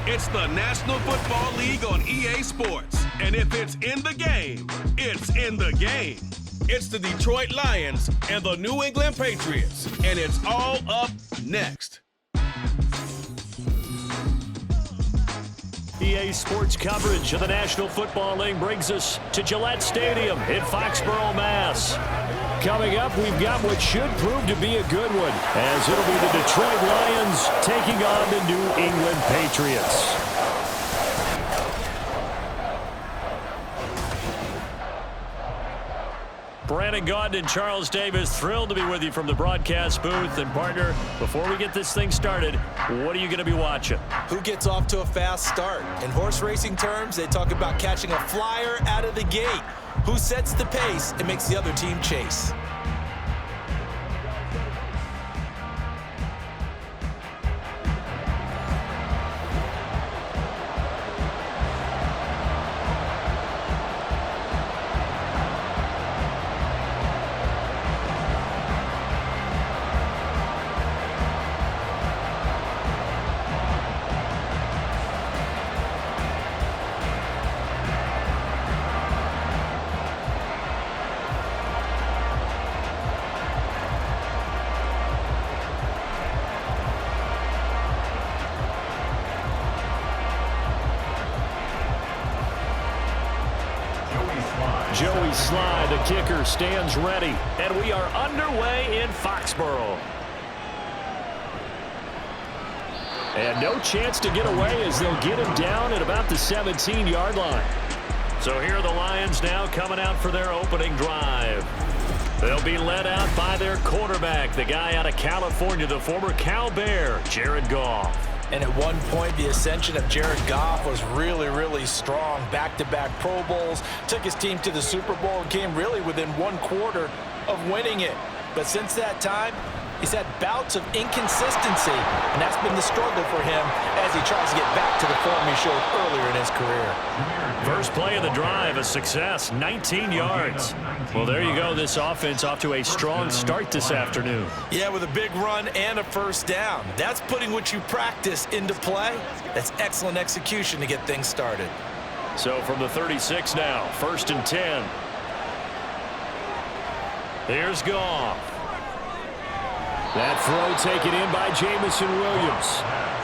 It's the National Football League on EA Sports. And if it's in the game, it's in the game. It's the Detroit Lions and the New England Patriots. And it's all up next. EA Sports coverage of the National Football League brings us to Gillette Stadium in Foxborough, Mass. Coming up, we've got what should prove to be a good one, as it'll be the Detroit Lions taking on the New England Patriots. Brandon Gaudin and Charles Davis, thrilled to be with you from the broadcast booth. And partner, before we get this thing started, what are you going to be watching? Who gets off to a fast start? In horse racing terms, they talk about catching a flyer out of the gate. Who sets the pace and makes the other team chase? Joey Sly, the kicker, stands ready, and we are underway in Foxborough. And no chance to get away as they'll get him down at about the 17-yard line. So here are the Lions now coming out for their opening drive. They'll be led out by their quarterback, the guy out of California, the former Cal Bear, Jared Goff. And at one point, the ascension of Jared Goff was really, really strong. Back-to-back Pro Bowls, took his team to the Super Bowl and came really within one quarter of winning it. But since that time, he's had bouts of inconsistency, and that's been the struggle for him as he tries to get back to the form he showed earlier in his career. First play of the drive, a success, 19 yards. Well, there you go. This offense off to a strong start this afternoon. Yeah, with a big run and a first down. That's putting what you practice into play. That's excellent execution to get things started. So from the 36 now, 1st and 10. Here's Goff. That throw taken in by Jamison Williams.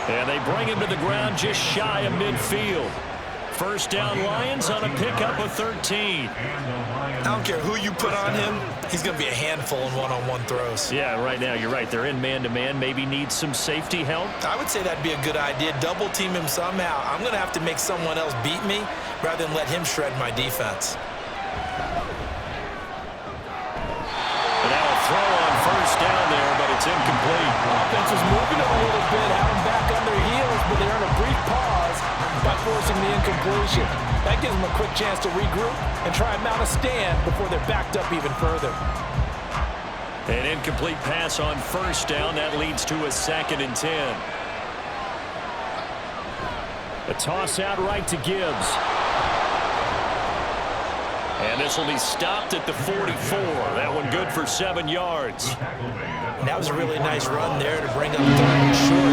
And they bring him to the ground just shy of midfield. First down Lions on a pickup of 13. I don't care who you put on him, he's going to be a handful in one-on-one throws. Yeah, right now you're right. They're in man-to-man. Maybe need some safety help. I would say that'd be a good idea. Double team him somehow. I'm going to have to make someone else beat me rather than let him shred my defense. And now a throw on first down there, but it's incomplete. Offense is moving a little bit, have them back on their heels, but they earn a brief pause by forcing the incompletion. That gives them a quick chance to regroup and try and mount a stand before they're backed up even further. An incomplete pass on first down. That leads to a 2nd and 10. A toss out right to Gibbs. And this will be stopped at the 44. That one good for 7 yards. And that was a really nice run there to bring up 3rd and short.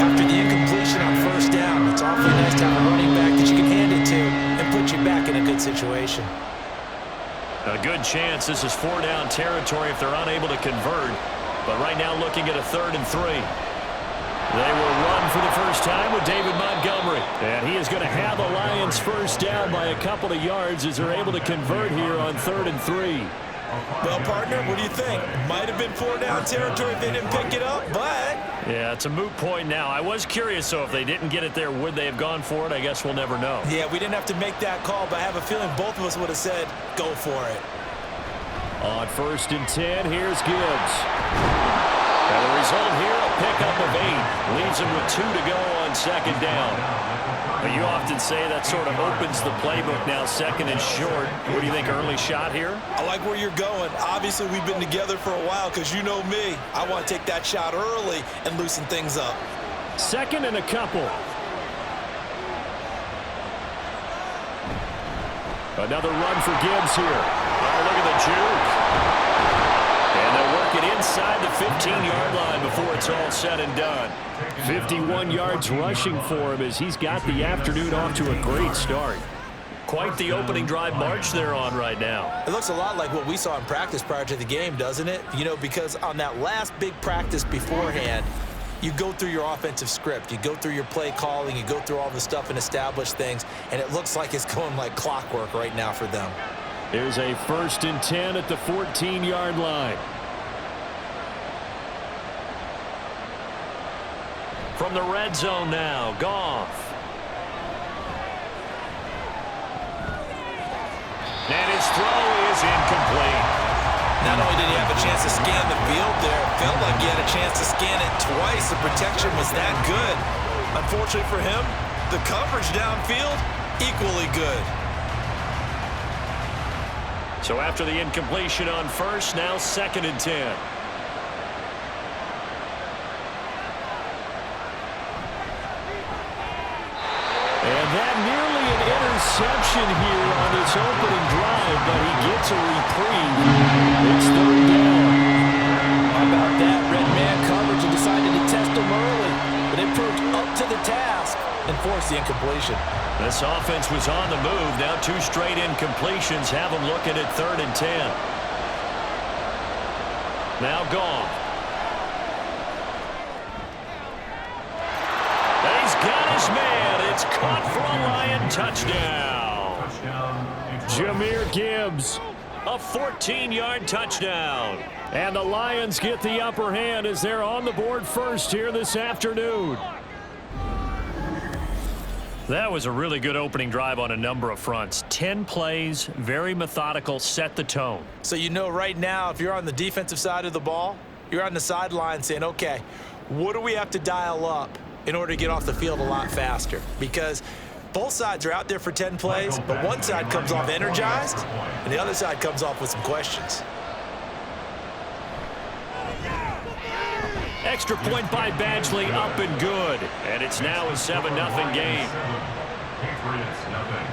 After the incompletion on first down, it's awfully nice to have a running back that you can hand it to and put you back in a good situation. A good chance this is 4-down territory if they're unable to convert. But right now looking at a 3rd and 3. They will run for the first time with David Montgomery. And he is going to have the Lions first down by a couple of yards as they're able to convert here on 3rd and 3. Well, partner, what do you think? Might have been 4-down territory if they didn't pick it up, but... Yeah, it's a moot point now. I was curious, so if they didn't get it there, would they have gone for it? I guess we'll never know. Yeah, we didn't have to make that call, but I have a feeling both of us would have said, go for it. On 1st and 10, here's Gibbs. And the result here, a pickup of 8. Leaves him with 2 to go on 2nd down. But you often say that sort of opens the playbook now, 2nd and short. What do you think, early shot here? I like where you're going. Obviously, we've been together for a while because you know me. I want to take that shot early and loosen things up. 2nd and a couple. Another run for Gibbs here. Oh, look at the juke. And they'll work it inside the 15-yard line before it's all said and done. 51 yards rushing for him as he's got the afternoon off to a great start. Quite the opening drive march they're on right now. It looks a lot like what we saw in practice prior to the game, doesn't it? You know, because on that last big practice beforehand, you go through your offensive script. You go through your play calling. You go through all the stuff and establish things, and it looks like it's going like clockwork right now for them. There's a 1st and 10 at the 14-yard line. From the red zone now, Goff. And his throw is incomplete. Not only did he have a chance to scan the field there, it felt like he had a chance to scan it twice. The protection was that good. Unfortunately for him, the coverage downfield, equally good. So after the incompletion on first, now 2nd and 10. And that nearly an interception here on this opening drive, but he gets a reprieve. It's 3rd down. How about that? Red man coverage and decided to test him early, but it proved up to the task and forced the incompletion. This offense was on the move. Now 2 straight incompletions have them looking at 3rd and 10. Now Goff. And he's got his man. It's caught for a Lion touchdown. Jahmyr Gibbs. A 14-yard touchdown. And the Lions get the upper hand as they're on the board first here this afternoon. That was a really good opening drive on a number of fronts. 10 plays, very methodical, set the tone. So you know right now, if you're on the defensive side of the ball, you're on the sideline saying, okay, what do we have to dial up in order to get off the field a lot faster? Because both sides are out there for 10 plays, but one side comes off energized, and the other side comes off with some questions. Extra point by Badgley, up and good. And it's now a 7-0 game. Patriots, nothing.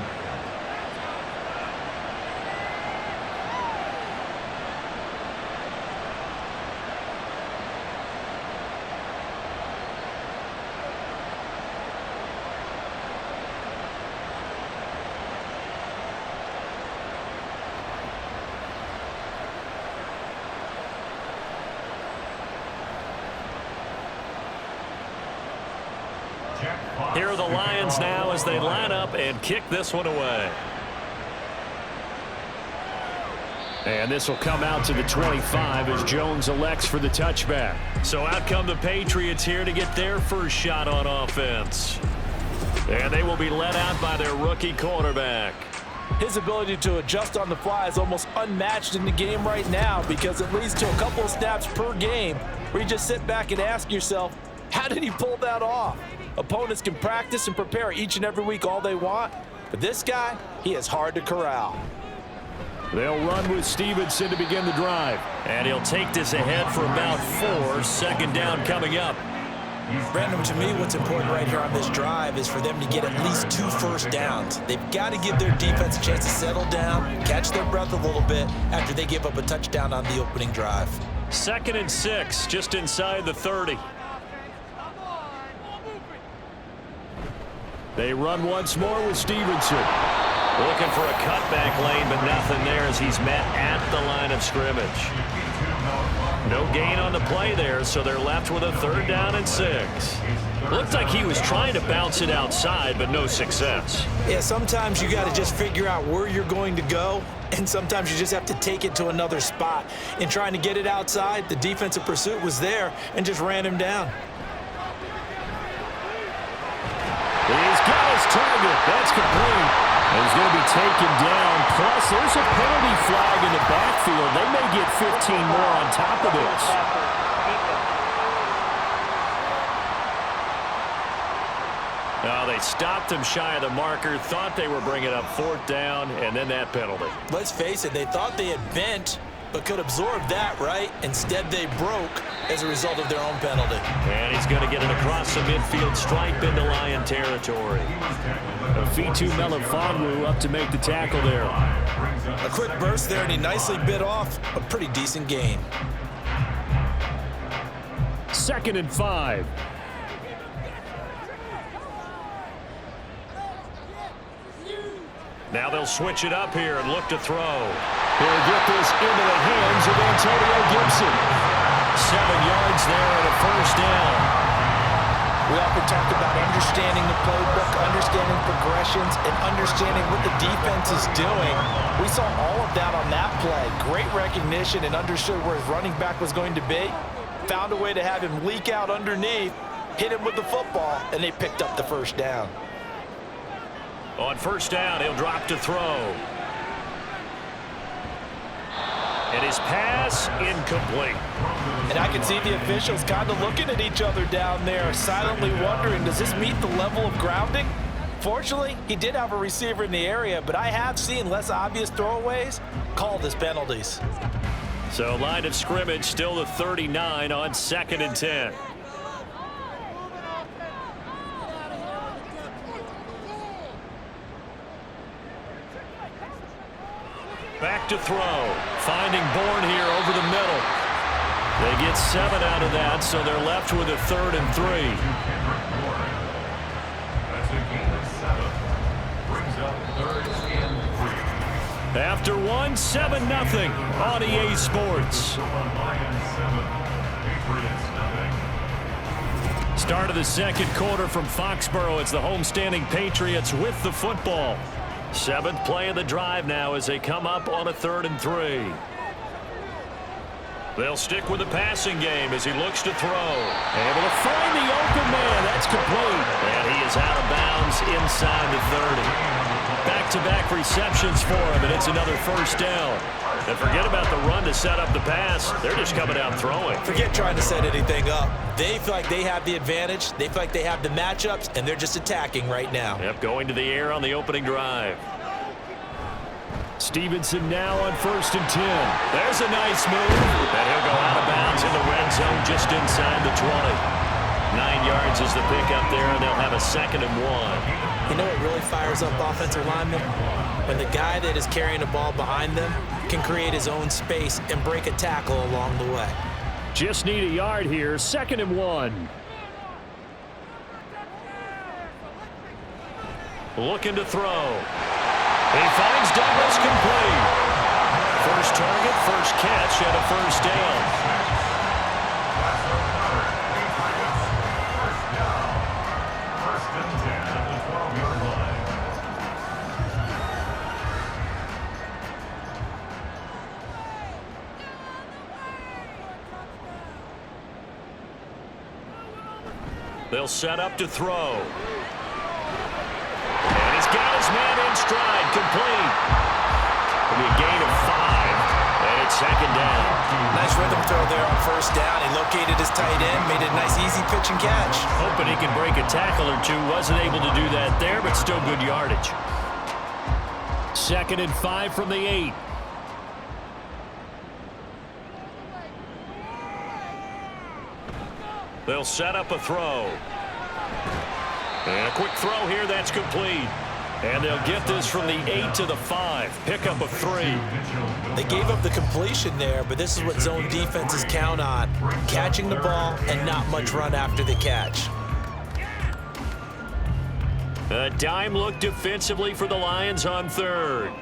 Here are the Lions now as they line up and kick this one away. And this will come out to the 25 as Jones elects for the touchback. So out come the Patriots here to get their first shot on offense. And they will be led out by their rookie quarterback. His ability to adjust on the fly is almost unmatched in the game right now because it leads to a couple of snaps per game where you just sit back and ask yourself, how did he pull that off? Opponents can practice and prepare each and every week all they want, but this guy, he is hard to corral. They'll run with Stevenson to begin the drive. And he'll take this ahead for about 4. 2nd down coming up. Brandon, to me, what's important right here on this drive is for them to get at least 2 first downs. They've got to give their defense a chance to settle down, catch their breath a little bit after they give up a touchdown on the opening drive. 2nd and 6, just inside the 30. They run once more with Stevenson. Looking for a cutback lane, but nothing there as he's met at the line of scrimmage. No gain on the play there, so they're left with a 3rd down and 6. Looked like he was trying to bounce it outside, but no success. Yeah, sometimes you got to just figure out where you're going to go, and sometimes you just have to take it to another spot. In trying to get it outside, the defensive pursuit was there and just ran him down. He's got his target. That's complete. And he's going to be taken down. Plus, there's a penalty flag in the backfield. They may get 15 more on top of this. Oh, they stopped him shy of the marker, thought they were bringing up 4th down, and then that penalty. Let's face it, they thought they had bent, but could absorb that, right? Instead, they broke as a result of their own penalty. And he's going to get it across the midfield stripe into Lion territory. Fitu Melifonwu up to make the tackle there. A quick burst there, and he nicely bit off a pretty decent gain. 2nd and 5. Now they'll switch it up here and look to throw. He'll get this into the hands of Antonio Gibson. 7 yards there and a first down. We often talk about understanding the playbook, understanding progressions, and understanding what the defense is doing. We saw all of that on that play. Great recognition and understood where his running back was going to be. Found a way to have him leak out underneath, hit him with the football, and they picked up the first down. On first down, he'll drop to throw. And his pass incomplete. And I can see the officials kind of looking at each other down there, silently wondering, does this meet the level of grounding? Fortunately, he did have a receiver in the area, but I have seen less obvious throwaways called as penalties. So line of scrimmage still the 39 on 2nd and 10. Back to throw. Finding Bourne here over the middle. They get 7 out of that, so they're left with a 3rd and 3. That's a gain of 7. Brings up 3rd and 3. After 1, 7-0 on EA Sports. Lions 7. Patriots nothing. Start of the second quarter from Foxborough. It's the homestanding Patriots with the football. 7th play of the drive now as they come up on a 3rd and 3. They'll stick with the passing game as he looks to throw. Able to find the open man. That's complete. And he is out of bounds inside the 30. Back-to-back receptions for him, and it's another first down. And forget about the run to set up the pass. They're just coming out throwing. Forget trying to set anything up. They feel like they have the advantage. They feel like they have the matchups, and they're just attacking right now. Yep, going to the air on the opening drive. Stevenson now on 1st and 10. There's a nice move. And he'll go out of bounds in the red zone just inside the 20. 9 yards is the pickup there, and they'll have a 2nd and 1. You know what really fires up offensive linemen? When the guy that is carrying the ball behind them can create his own space and break a tackle along the way. Just need a yard here. 2nd and 1. Looking to throw. He finds Douglas complete. First target, first catch, and a first down. First and 10 at the 12-yard line. They'll set up to throw. And he's got his man in stride, complete. It'll be a gain of 5, and it's 2nd down. Nice rhythm throw there on first down. He located his tight end, made a nice easy pitch and catch. Hoping he can break a tackle or two. Wasn't able to do that there, but still good yardage. 2nd and 5 from the 8. They'll set up a throw. And a quick throw here, that's complete. And they'll get this from the 8 to the 5. Pickup of 3. They gave up the completion there, but this is what zone defenses count on. Catching the ball and not much run after the catch. A dime look defensively for the Lions on 3rd.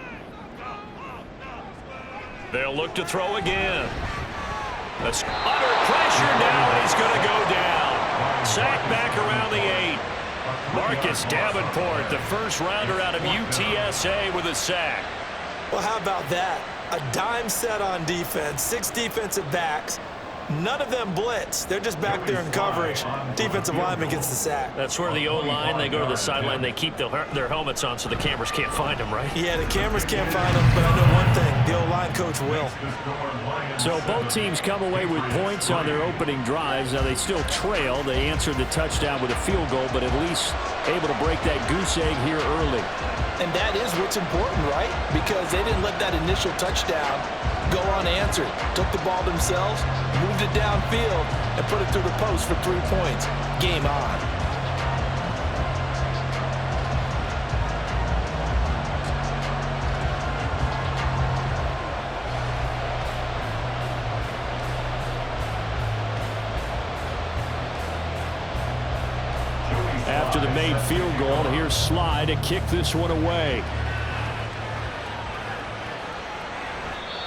They'll look to throw again. That's under pressure now, and he's going to go down. Sacked back around the 8. Marcus Davenport, the first rounder out of UTSA with a sack. Well, how about that? A dime set on defense, 6 defensive backs. None of them blitz. They're just back there in coverage. Defensive lineman gets the sack. That's where the O-line, they go to the sideline, they keep their helmets on so the cameras can't find them, right? Yeah, the cameras can't find them, but I know one thing. The O-line coach will. So both teams come away with points on their opening drives. Now they still trail. They answered the touchdown with a field goal, but at least able to break that goose egg here early. And that is what's important, right? Because they didn't let that initial touchdown go unanswered. Took the ball themselves, moved it downfield, and put it through the post for 3 points. Game on. after the made field goal. Here's Sly to kick this one away.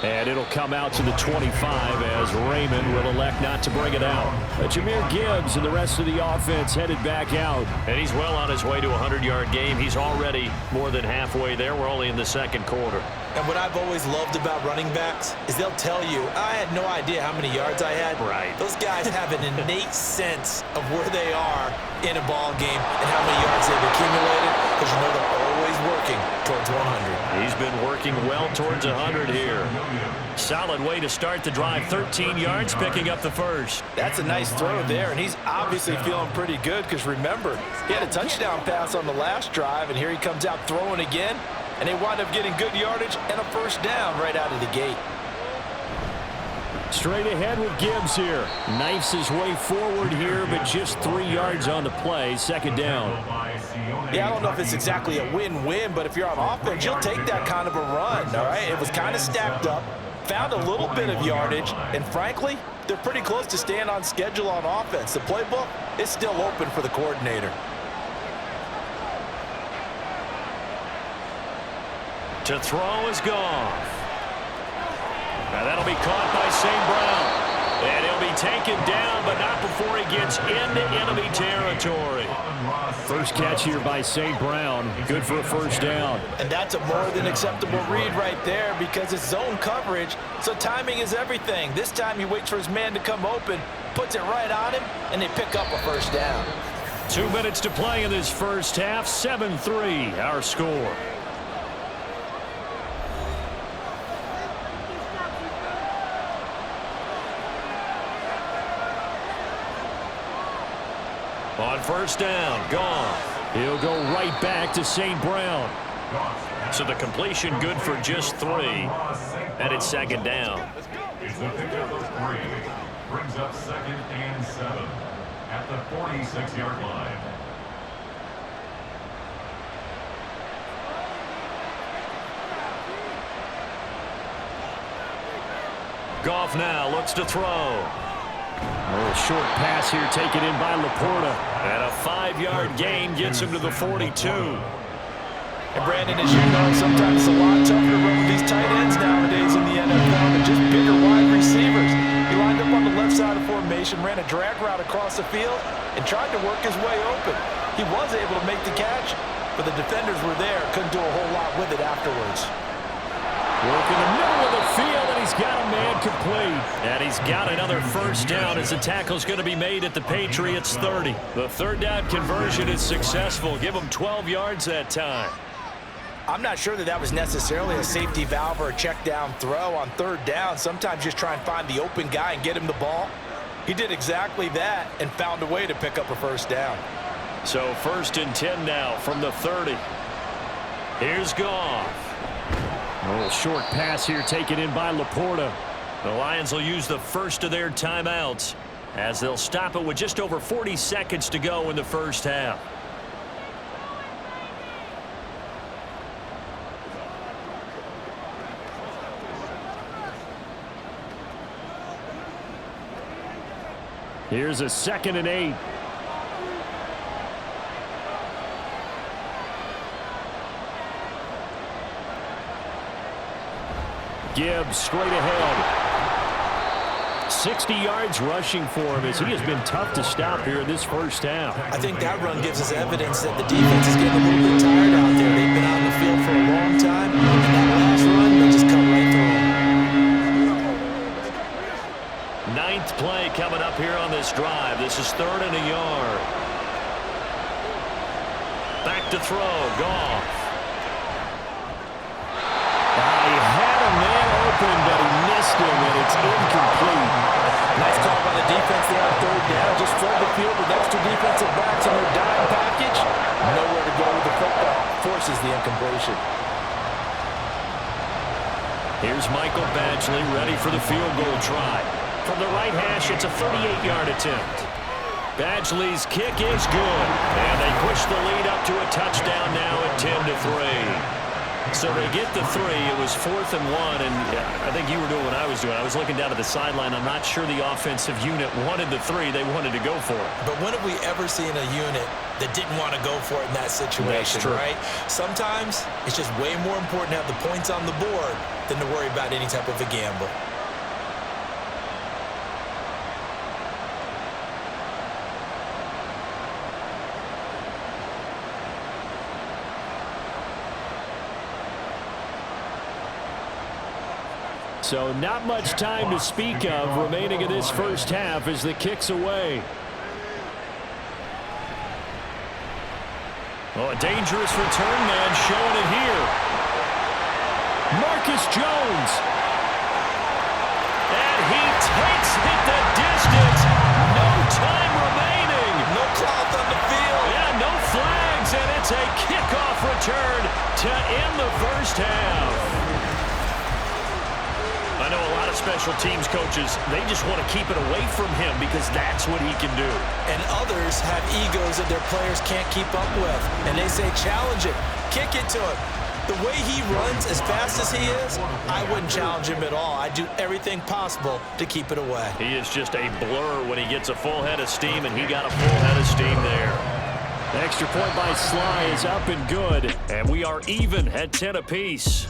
And it'll come out to the 25 as Raymond will elect not to bring it out. Jahmyr Gibbs and the rest of the offense headed back out. And he's well on his way to a 100-yard game. He's already more than halfway there. We're only in the second quarter. And what I've always loved about running backs is they'll tell you, I had no idea how many yards I had. Right. Those guys have an innate sense of where they are in a ball game and how many yards they've accumulated, because you know they're always working towards 100. He's been working well towards 100 here. Solid way to start the drive. 13 yards, picking up the first. That's a nice throw there, and he's obviously feeling pretty good because, remember, he had a touchdown pass on the last drive, and here he comes out throwing again, and they wind up getting good yardage and a first down right out of the gate. Straight ahead with Gibbs here. Knifes his way forward here, but just 3 yards on the play. Second down. Yeah, I don't know if it's exactly a win-win, but if you're on offense, you'll take that kind of a run, all right? It was kind of stacked up, found a little bit of yardage, and frankly, they're pretty close to staying on schedule on offense. The playbook is still open for the coordinator. To throw is Goff. Now that'll be caught by St. Brown. And he'll be taken down, but not before he gets into enemy territory. First catch here by St. Brown. Good for a first down. And that's a more than acceptable read right there because it's zone coverage, so timing is everything. This time he waits for his man to come open, puts it right on him, and they pick up a first down. 2 minutes to play in this first half. 7-3 our score. On first down, Goff. He'll go right back to St. Brown. So the completion good for just 3. And it's second down. It's the pickup of 3. Brings up 2nd and 7 at the 46-yard line. Goff now looks to throw. A short pass here taken in by Laporta. And a 5-yard gain gets him to the 42. And Brandon, as you know, sometimes it's a lot tougher to run with these tight ends nowadays in the NFL than just bigger wide receivers. He lined up on the left side of formation, ran a drag route across the field, and tried to work his way open. He was able to make the catch, but the defenders were there, couldn't do a whole lot with it afterwards. Work in the middle of the field, and he's got a man complete. And he's got another first down as the tackle's going to be made at the Patriots 30. The third down conversion is successful. Give him 12 yards that time. I'm not sure that was necessarily a safety valve or a check down throw on third down. Sometimes just try and find the open guy and get him the ball. He did exactly that and found a way to pick up a first down. So 1st and 10 now from the 30. Here's Goff. A little short pass here taken in by Laporta. The Lions will use the first of their timeouts as they'll stop it with just over 40 seconds to go in the first half. Here's a 2nd and 8. Gibbs straight ahead. 60 yards rushing for him as he has been tough to stop here in this first half. I think that run gives us evidence that the defense is getting a little bit tired out there. They've been on the field for a long time, and that last run, they just come right through them. 9th play coming up here on this drive. This is 3rd and a yard. Back to throw, Goff. He had a man open, but he missed him, and it's incomplete. Nice call by the defense there on third down. Just flood the field with extra defensive backs in their dime package. Nowhere to go with the football. Forces the incompletion. Here's Michael Badgley ready for the field goal try. From the right hash, it's a 38-yard attempt. Badgley's kick is good. And they push the lead up to a touchdown now at 10-3. So they get the 3. It was 4th and 1, and I think you were doing what I was doing. I was looking down at the sideline. I'm not sure the offensive unit wanted the 3. They wanted to go for it. But when have we ever seen a unit that didn't want to go for it in that situation, right? Sometimes it's just way more important to have the points on the board than to worry about any type of a gamble. So not much time to speak of remaining in this first half as the kick's away. Oh, a dangerous return man showing it here. Marcus Jones. And he takes it the distance. No time remaining. No cloth on the field. Yeah, no flags, and it's a kickoff return to end the first half. I know a lot of special teams coaches, they just want to keep it away from him because that's what he can do. And others have egos that their players can't keep up with. And they say, challenge it, kick it to him. The way he runs as fast as he is, I wouldn't challenge him at all. I'd do everything possible to keep it away. He is just a blur when he gets a full head of steam, and he got a full head of steam there. The extra point by Sly is up and good. And we are even at 10 apiece.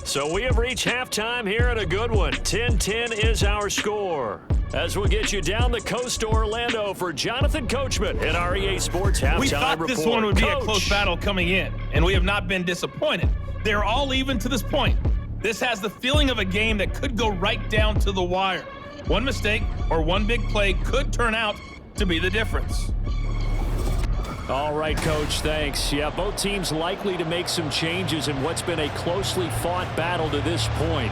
So we have reached halftime here at a good one. 10-10 is our score. As we'll get you down the coast to Orlando for Jonathan Coachman at our EA Sports Halftime Report. We thought this one would be a close battle coming in, and we have not been disappointed. They're all even to this point. This has the feeling of a game that could go right down to the wire. One mistake or one big play could turn out to be the difference. All right, Coach, thanks. Yeah, both teams likely to make some changes in what's been a closely fought battle to this point.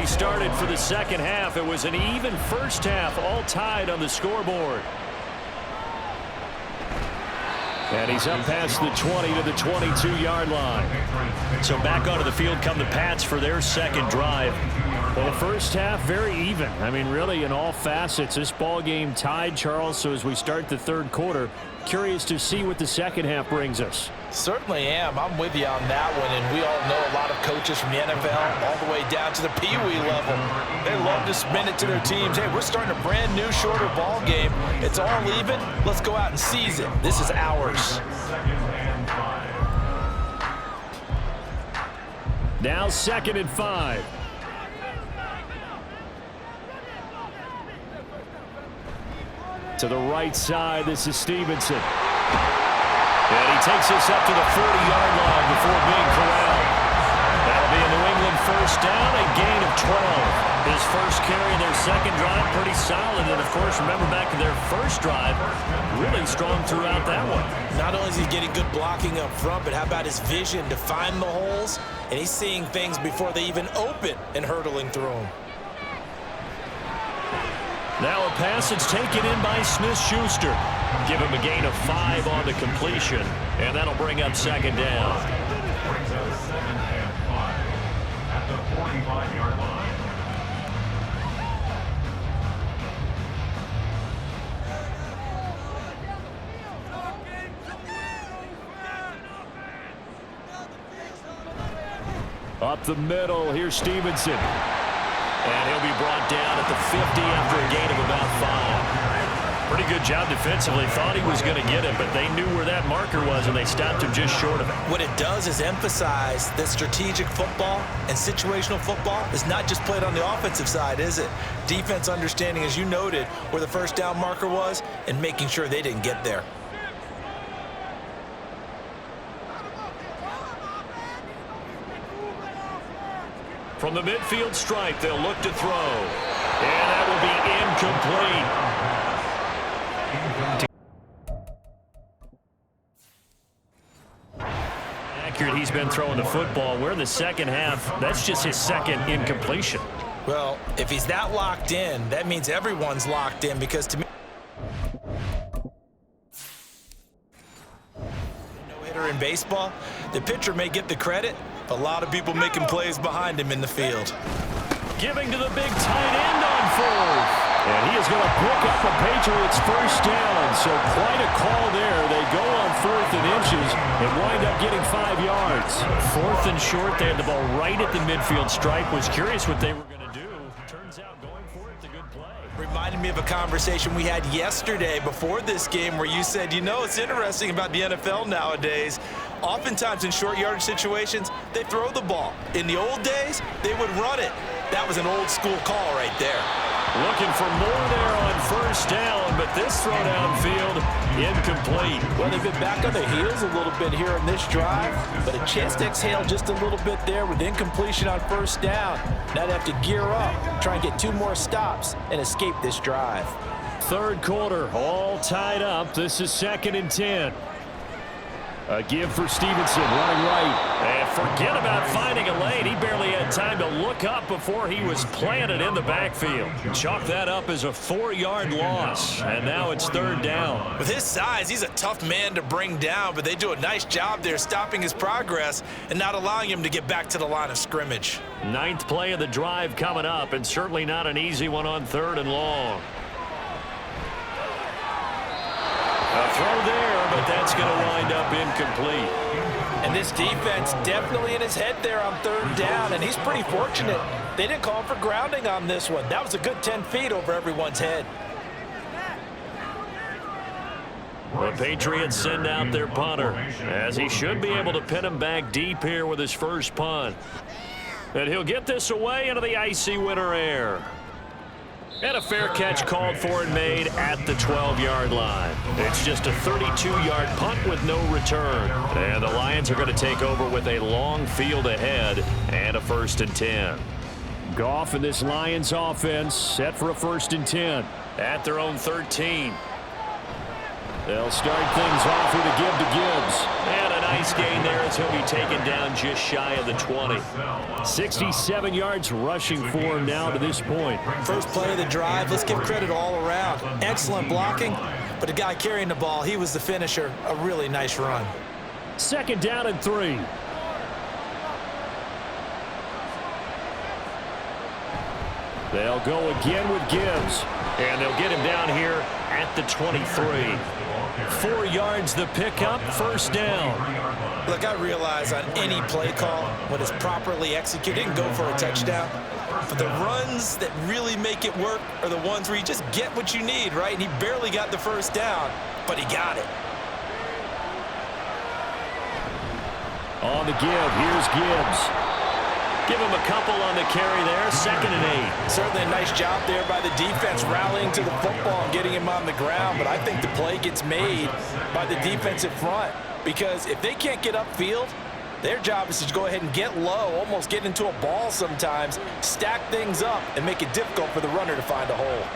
Started for the second half. It was an even first half, all tied on the scoreboard. And he's up past the 20 to the 22-yard line. So back onto the field come the Pats for their second drive. Well, the first half, very even. I mean, really, in all facets, this ball game tied, Charles. So as we start the third quarter, curious to see what the second half brings us. Certainly am. I'm with you on that one, and we all know a lot of coaches from the NFL all the way down to the Pee Wee level. They love to spin it to their teams. Hey, we're starting a brand new, shorter ball game. It's all even. Let's go out and seize it. This is ours. Now 2nd and 5. To the right side, this is Stevenson. And he takes us up to the 40-yard line before being corralled. That'll be a New England first down, a gain of 12. His first carry in their second drive, pretty solid. And, of course, remember back to their first drive, really strong throughout that one. Not only is he getting good blocking up front, but how about his vision to find the holes? And he's seeing things before they even open and hurdling through them. Now a pass that's taken in by Smith-Schuster. Give him a gain of 5 on the completion, and that'll bring up second down. Brings up 2nd and 5 at the 45-yard line. Up the middle, here's Stevenson. And he'll be brought down at the 50 after a gain of about 5. Pretty good job defensively. Thought he was going to get it, but they knew where that marker was, and they stopped him just short of it. What it does is emphasize that strategic football and situational football is not just played on the offensive side, is it? Defense understanding, as you noted, where the first down marker was and making sure they didn't get there. From the midfield stripe, they'll look to throw. And that will be incomplete. accurate he's been throwing the football. We're in the second half. That's just his second incompletion. Well, if he's that locked in, that means everyone's locked in, because to me, no-hitter in baseball, the pitcher may get the credit, but a lot of people making plays behind him in the field. Giving to the big tight end on fourth. And he is going to pick up a Patriots first down. So quite a call there. They go on 4th and inches and wind up getting 5 yards. 4th and short. They had the ball right at the midfield stripe. Was curious what they were going to do. Turns out going for it's a good play. Reminded me of a conversation we had yesterday before this game where you said, you know, it's interesting about the NFL nowadays. Oftentimes in short yardage situations, they throw the ball. In the old days, they would run it. That was an old school call right there. Looking for more there on first down, but this throw downfield incomplete. Well, they've been back on their heels a little bit here on this drive, but a chance to exhale just a little bit there with incompletion on first down. Now they have to gear up, try and get 2 more stops, and escape this drive. Third quarter, all tied up. This is 2nd and 10. A give for Stevenson, running right. And forget about finding a lane. He barely had time to look up before he was planted in the backfield. Chalk that up as a 4-yard loss. And now it's 3rd down. With his size, he's a tough man to bring down, but they do a nice job there stopping his progress and not allowing him to get back to the line of scrimmage. 9th play of the drive coming up, and certainly not an easy one on 3rd and long. A throw there, but that's going to wind up incomplete. And this defense definitely in his head there on 3rd down, and he's pretty fortunate. They didn't call him for grounding on this one. That was a good 10 feet over everyone's head. The Patriots send out their punter, as he should be able to pin him back deep here with his first punt. And he'll get this away into the icy winter air. And a fair catch called for and made at the 12-yard line. It's just a 32-yard punt with no return. And the Lions are going to take over with a long field ahead and a 1st and 10. Goff and this Lions offense set for a 1st and 10 at their own 13. They'll start things off with a give to Gibbs. And a nice gain there as he'll be taken down just shy of the 20. 67 yards rushing for him now to this point. First play of the drive, let's give credit all around. Excellent blocking, but the guy carrying the ball, he was the finisher. A really nice run. 2nd down and 3. They'll go again with Gibbs. And they'll get him down here at the 23. 4 yards the pickup, 1st down. Look, I realize on any play call, when it's properly executed, you can go for a touchdown. But the runs that really make it work are the ones where you just get what you need, right? And he barely got the 1st down, but he got it. On the give, here's Gibbs. Give him a couple on the carry there, 2nd and 8. Certainly a nice job there by the defense rallying to the football and getting him on the ground, but I think the play gets made by the defensive front, because if they can't get upfield, their job is to go ahead and get low, almost get into a ball sometimes, stack things up, and make it difficult for the runner to find a hole.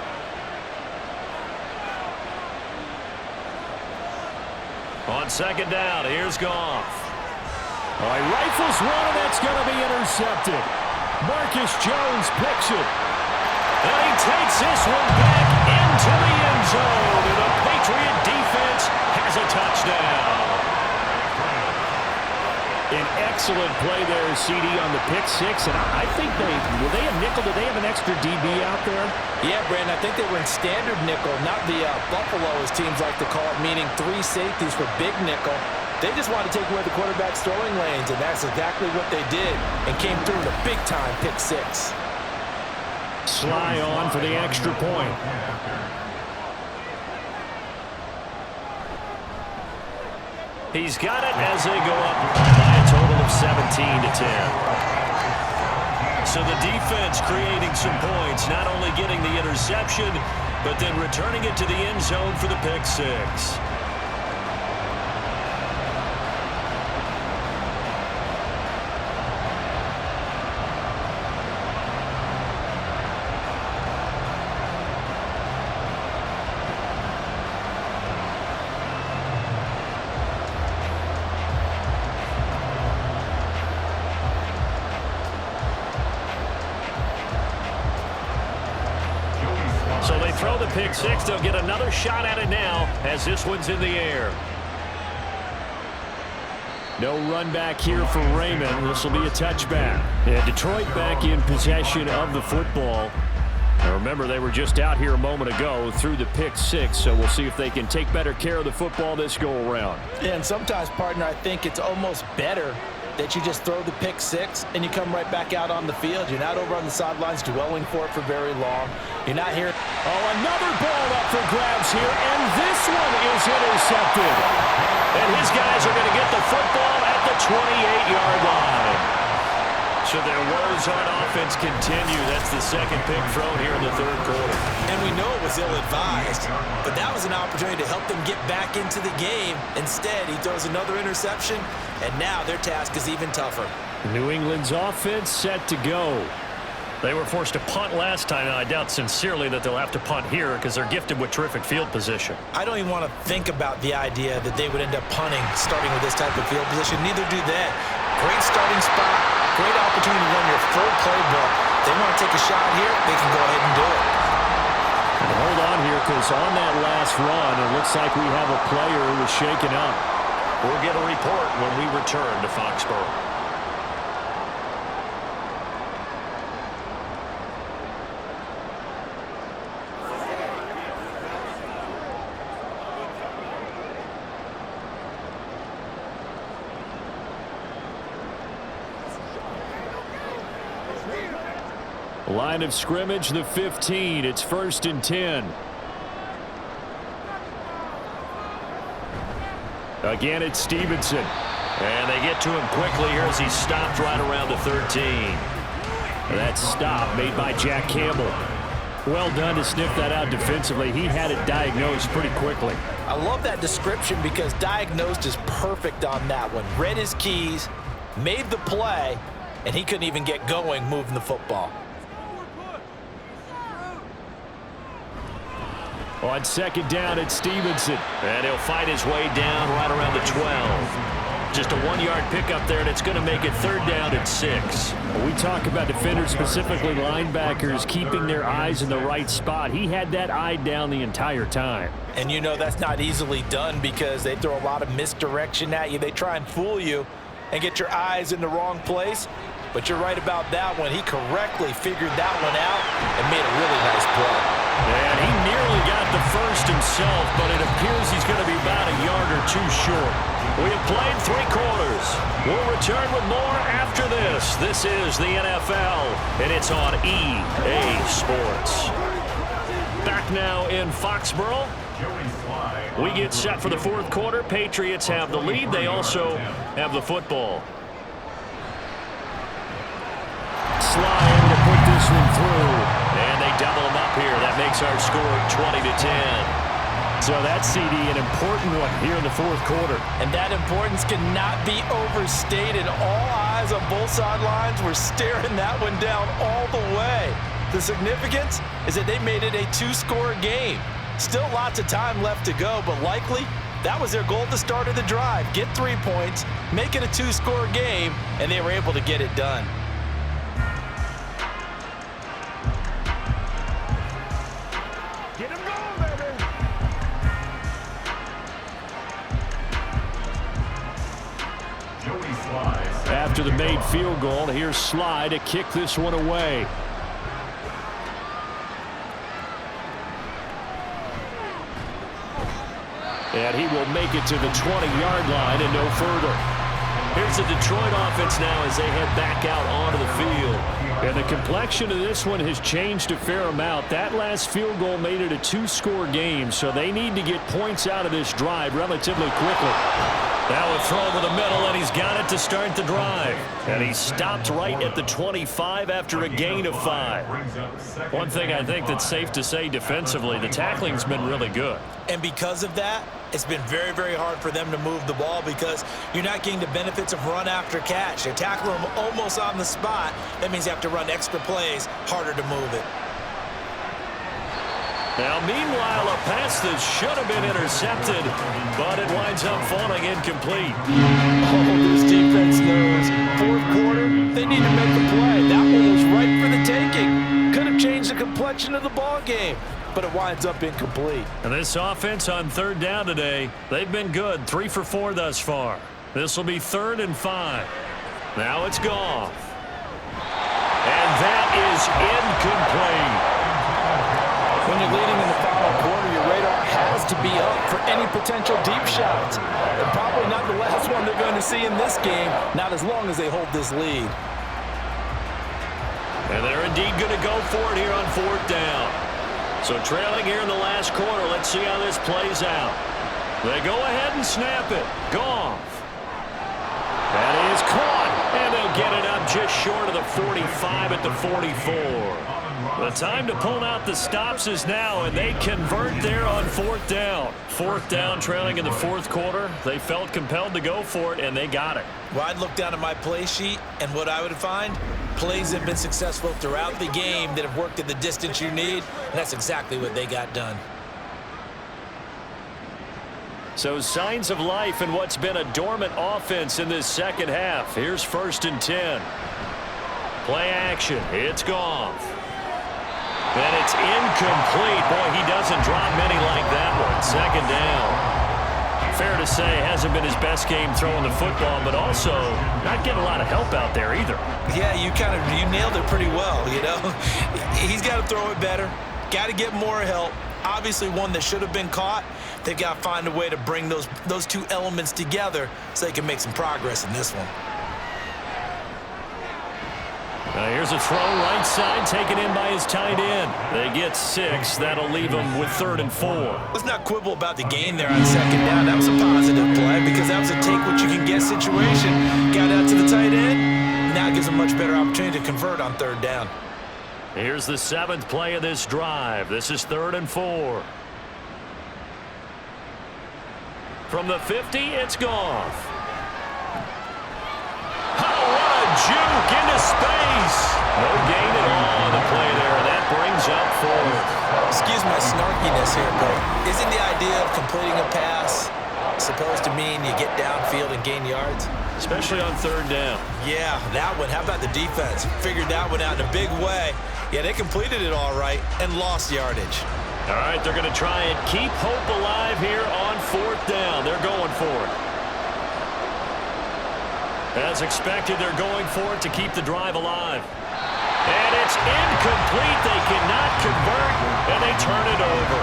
On 2nd down, here's Goff. All right, rifles one, and that's going to be intercepted. Marcus Jones picks it. And he takes this one back into the end zone. And the Patriot defense has a touchdown. An excellent play there, CD, on the pick 6. And I think were they a nickel? Did they have an extra DB out there? Yeah, Brandon, I think they were in standard nickel, not the Buffalo, as teams like to call it, meaning 3 safeties for big nickel. They just wanted to take away the quarterback's throwing lanes, and that's exactly what they did, and came through with a big-time pick 6. Sly on for the extra point. He's got it as they go up by a total of 17 to 10. So the defense creating some points, not only getting the interception, but then returning it to the end zone for the pick 6. pick six. They'll get another shot at it now as this one's in the air. No run back here for Raymond. This will be a touchback. And Detroit back in possession of the football. Now remember, they were just out here a moment ago through the pick six, so we'll see if they can take better care of the football this go-around. Yeah, and sometimes, partner, I think it's almost better that you just throw the pick six and you come right back out on the field. You're not over on the sidelines dwelling for it for very long. You're not here. Oh, another ball up for grabs here, and this one is intercepted. And his guys are going to get the football at the 28-yard line. So their woes on offense continue. That's the second pick thrown here in the third quarter. And we know it was ill-advised, but that was an opportunity to help them get back into the game. Instead, he throws another interception, and now their task is even tougher. New England's offense set to go. They were forced to punt last time, and I doubt sincerely that they'll have to punt here because they're gifted with terrific field position. I don't even want to think about the idea that they would end up punting starting with this type of field position. Neither do they. Great starting spot, great opportunity to run your full playbook. They want to take a shot here, they can go ahead and do it. And hold on here, because on that last run, it looks like we have a player who was shaken up. We'll get a report when we return to Foxborough. Line of scrimmage, the 15. It's 1st and 10. Again, it's Stevenson. And they get to him quickly here as he stopped right around the 13. That stop made by Jack Campbell. Well done to sniff that out defensively. He had it diagnosed pretty quickly. I love that description because diagnosed is perfect on that one. Read his keys, made the play, and he couldn't even get going moving the football. On 2nd down, it's Stevenson. And he'll fight his way down right around the 12. Just a 1-yard pickup there, and it's going to make it 3rd down and 6. We talk about defenders, specifically linebackers, keeping their eyes in the right spot. He had that eye down the entire time. And you know that's not easily done because they throw a lot of misdirection at you. They try and fool you and get your eyes in the wrong place. But you're right about that one. He correctly figured that one out and made a really nice play. And he nearly got the first himself, but it appears he's going to be about a yard or two short. We have played 3 quarters. We'll return with more after this. This is the NFL, and it's on EA Sports. Back now in Foxborough. We get set for the 4th quarter. Patriots have the lead. They also have the football. Sly able to put this one through. And they double him up here. That makes our score 20-10. So that CD, an important one here in the 4th quarter. And that importance cannot be overstated. All eyes on both sidelines were staring that one down all the way. The significance is that they made it a 2-score game. Still lots of time left to go, but likely that was their goal at the start of the drive. Get 3 points, make it a 2-score game, and they were able to get it done. After the made field goal, here's Sly to kick this one away. And he will make it to the 20-yard line and no further. Here's the Detroit offense now as they head back out onto the field. And the complexion of this one has changed a fair amount. That last field goal made it a 2-score game, so they need to get points out of this drive relatively quickly. Now a throw over the middle, and he's got it to start the drive. And he stopped right at the 25 after a gain of 5. One thing I think that's safe to say defensively, the tackling's been really good. And because of that, it's been very, very hard for them to move the ball because you're not getting the benefits of run after catch. They tackle them almost on the spot. That means you have to run extra plays, harder to move it. Now, meanwhile, a pass that should have been intercepted, but it winds up falling incomplete. Oh, this defense knows. 4th quarter, they need to make a play. That one was right for the taking. Could have changed the complexion direction of the ball game, but it winds up incomplete. And this offense on third down today, they've been good. 3 for 4 thus far. This will be 3rd and 5. Now it's Goff. And that is incomplete. When you're leading in the final quarter, your radar has to be up for any potential deep shots. And probably not the last one they're going to see in this game, not as long as they hold this lead. And they're indeed going to go for it here on 4th down. So trailing here in the last quarter, let's see how this plays out. They go ahead and snap it. Goff. That is caught, and they'll get it up just short of the 45 at the 44. The time to pull out the stops is now, and they convert there on 4th down. 4th down, trailing in the 4th quarter. They felt compelled to go for it, and they got it. Well, I'd look down at my play sheet, and what I would find, plays have been successful throughout the game that have worked at the distance you need, and that's exactly what they got done. So signs of life in what's been a dormant offense in this second half. Here's 1st and 10. Play action. It's Goff. And it's incomplete. Boy, he doesn't drop many like that one. 2nd down. Fair to say, hasn't been his best game throwing the football, but also not getting a lot of help out there either. Yeah, you nailed it pretty well, you know. He's got to throw it better. Got to get more help. Obviously one that should have been caught. They've got to find a way to bring those two elements together so they can make some progress in this one. Here's a throw right side taken in by his tight end. They get 6. That'll leave them with 3rd and 4. Let's not quibble about the gain there on 2nd down. That was a positive play because that was a take-what-you-can-get situation. Got out to the tight end. Now it gives them a much better opportunity to convert on 3rd down. Here's the 7th play of this drive. This is 3rd and 4. From the 50, it's Goff. Juke into space. No gain at all on the play there, and that brings up 4th. Excuse my snarkiness here, but isn't the idea of completing a pass supposed to mean you get downfield and gain yards? Especially on 3rd down. Yeah, that one. How about the defense? Figured that one out in a big way. Yeah, they completed it all right and lost yardage. All right, they're going to try and keep hope alive here on 4th down. They're going for it. As expected, they're going for it to keep the drive alive. And it's incomplete. They cannot convert, and they turn it over.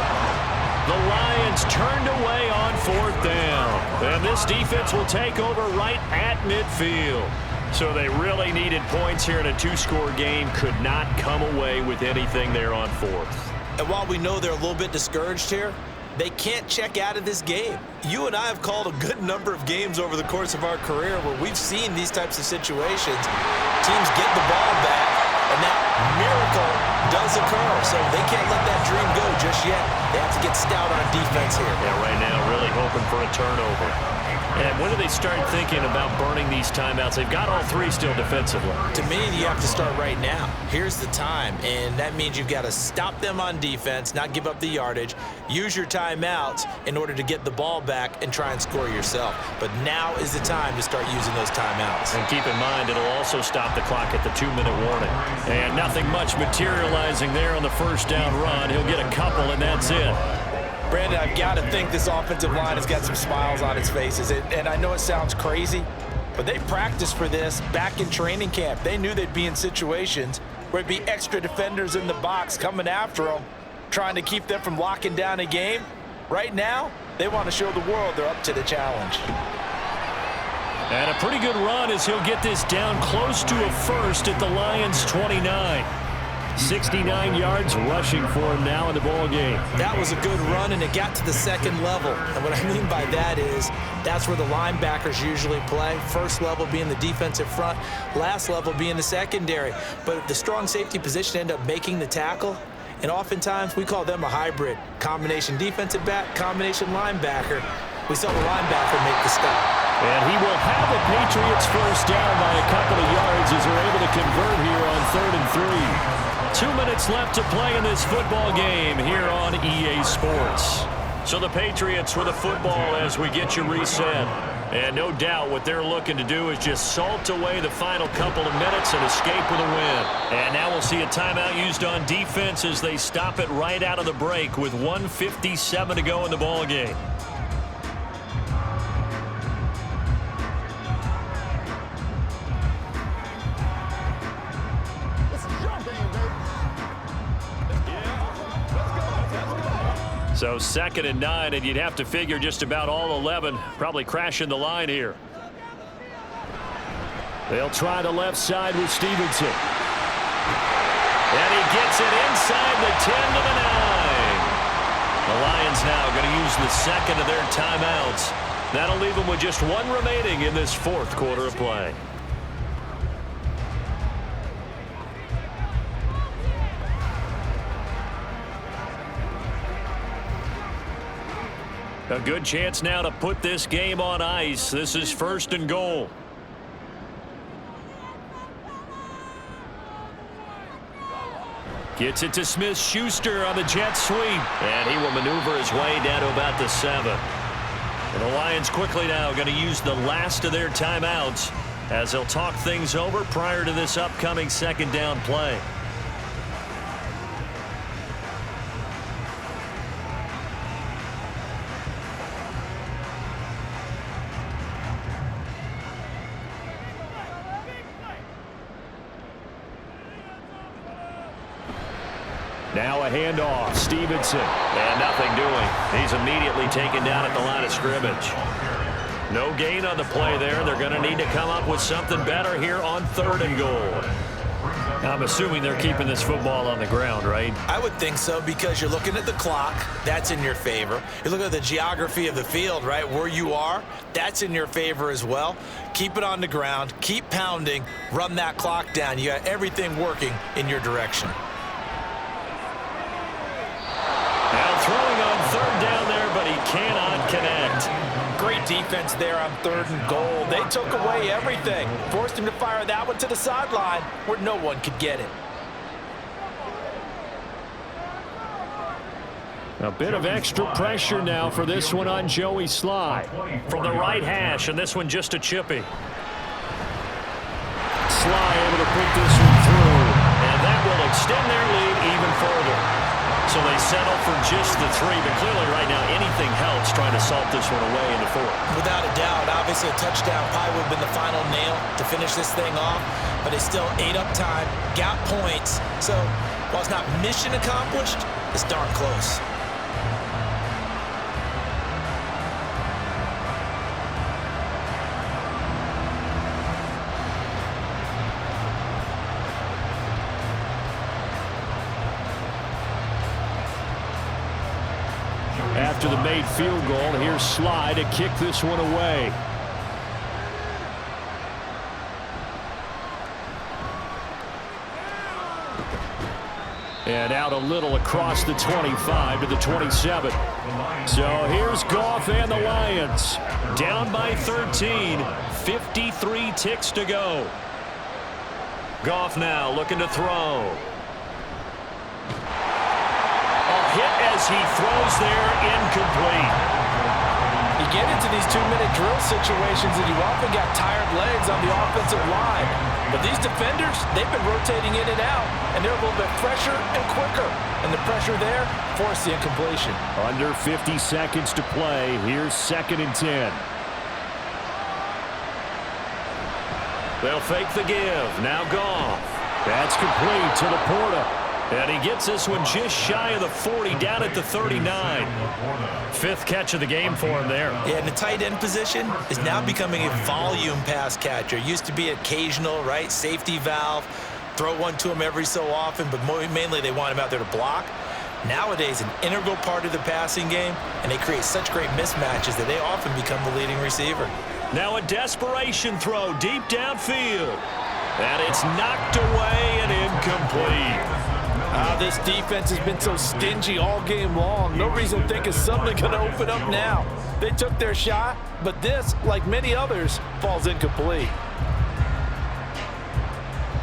The Lions turned away on 4th down. And this defense will take over right at midfield. So they really needed points here in a 2-score game. Could not come away with anything there on 4th. And while we know they're a little bit discouraged here, they can't check out of this game. You and I have called a good number of games over the course of our career where we've seen these types of situations. Teams get the ball back, and that miracle does occur. So they can't let that dream go just yet. They have to get stout on defense here. Yeah, right now really hoping for a turnover. And when do they start thinking about burning these timeouts? They've got all 3 still defensively. To me, you have to start right now. Here's the time, and that means you've got to stop them on defense, not give up the yardage, use your timeouts in order to get the ball back and try and score yourself. But now is the time to start using those timeouts. And keep in mind, it'll also stop the clock at the 2-minute warning. And nothing much materializing there on the 1st down run. He'll get a couple, and that's it. Brandon, I've got to think this offensive line has got some smiles on its faces. And I know it sounds crazy, but they practiced for this back in training camp. They knew they'd be in situations where it'd be extra defenders in the box coming after them, trying to keep them from locking down a game. Right now, they want to show the world they're up to the challenge. And a pretty good run as he'll get this down close to a 1st at the Lions' 29. 69 yards rushing for him now in the ball game. That was a good run, and it got to the 2nd level. And what I mean by that is that's where the linebackers usually play. 1st level being the defensive front, last level being the secondary. But the strong safety position ended up making the tackle, and oftentimes we call them a hybrid. Combination defensive back, combination linebacker. We saw the linebacker make the stop. And he will have the Patriots 1st down by a couple of yards as they're able to convert here on 3rd and 3. 2 minutes left to play in this football game here on EA Sports. So the Patriots with a football as we get you reset. And no doubt what they're looking to do is just salt away the final couple of minutes and escape with a win. And now we'll see a timeout used on defense as they stop it right out of the break with 1:57 to go in the ballgame. So 2nd and 9, and you'd have to figure just about all 11 probably crashing the line here. They'll try the left side with Stevenson. And he gets it inside the 10 to the 9. The Lions now going to use the second of their timeouts. That'll leave them with just one remaining in this 4th quarter of play. A good chance now to put this game on ice. This is 1st and goal. Gets it to Smith-Schuster on the jet sweep. And he will maneuver his way down to about the 7. And the Lions quickly now going to use the last of their timeouts as they'll talk things over prior to this upcoming 2nd down play. Now a handoff. Stevenson. And nothing doing. He's immediately taken down at the line of scrimmage. No gain on the play there. They're going to need to come up with something better here on 3rd and goal. I'm assuming they're keeping this football on the ground, right? I would think so, because you're looking at the clock. That's in your favor. You look at the geography of the field, right? Where you are, that's in your favor as well. Keep it on the ground. Keep pounding. Run that clock down. You got everything working in your direction. Now throwing on 3rd down there, but he cannot connect. Great defense there on 3rd and goal. They took away everything. Forced him to fire that one to the sideline where no one could get it. A bit of extra pressure now for this one on Joey Sly. From the right hash, and this one just a chippy. Sly able to put this one through. And that will extend their lead even further. So they settle for just the 3, but clearly right now anything helps trying to salt this one away in the 4th. Without a doubt, obviously a touchdown probably would have been the final nail to finish this thing off, but it's still ate up time, got points. So while it's not mission accomplished, it's darn close. After the made field goal, here's Sly to kick this one away. And out a little across the 25 to the 27. So here's Goff and the Lions. Down by 13, 53 ticks to go. Goff now looking to throw. Hit as he throws there, incomplete. You get into these 2-minute drill situations and you often got tired legs on the offensive line. But these defenders, they've been rotating in and out, and they're a little bit fresher and quicker. And the pressure there forced the incompletion. Under 50 seconds to play. Here's 2nd and 10. They'll fake the give. Now Goff. That's complete to Laporta. And he gets this one just shy of the 40, down at the 39. 5th catch of the game for him there. Yeah, and the tight end position is now becoming a volume pass catcher. Used to be occasional, right? Safety valve. Throw one to him every so often, but mainly they want him out there to block. Nowadays, an integral part of the passing game, and they create such great mismatches that they often become the leading receiver. Now a desperation throw deep downfield. And it's knocked away and incomplete. This defense has been so stingy all game long. No reason to think it's suddenly going to open up now. They took their shot, but this, like many others, falls incomplete.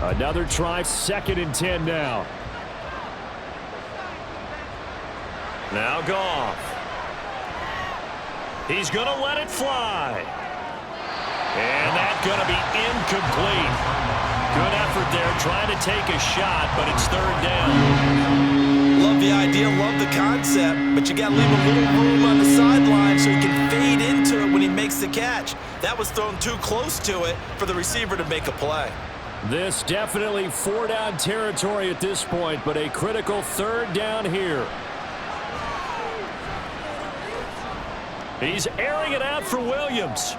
Another try, 2nd and 10 now. Now Goff. He's going to let it fly. And that's going to be incomplete. Good effort there, trying to take a shot, but it's third down. Love the idea, love the concept, but you got to leave a little room on the sideline so he can fade into it when he makes the catch. That was thrown too close to it for the receiver to make a play. This definitely 4-down territory at this point, but a critical third down here. He's airing it out for Williams.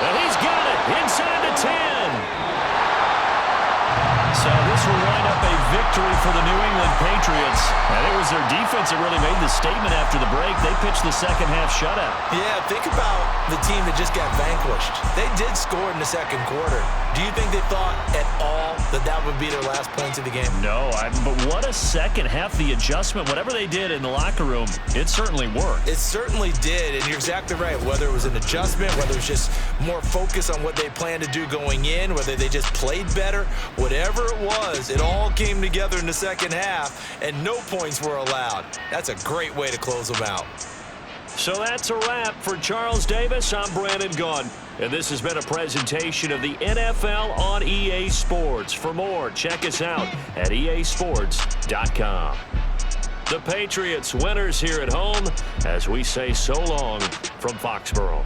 And he's got it inside the 10. So this will wind up a victory for the New England Patriots. And it was their defense that really made the statement after the break. They pitched the second half shutout. Yeah, think about the team that just got vanquished. They did score in the second quarter. Do you think they thought at all that that would be their last points of the game? No, but what a second half, the adjustment, whatever they did in the locker room, it certainly worked. It certainly did, and you're exactly right. Whether it was an adjustment, whether it was just more focus on what they planned to do going in, whether they just played better, whatever it was, it all came together in the second half, and no points were allowed. That's a great way to close them out. So that's a wrap for Charles Davis. I'm Brandon Gaudin. And this has been a presentation of the NFL on EA Sports. For more, check us out at easports.com. The Patriots winners here at home as we say so long from Foxborough.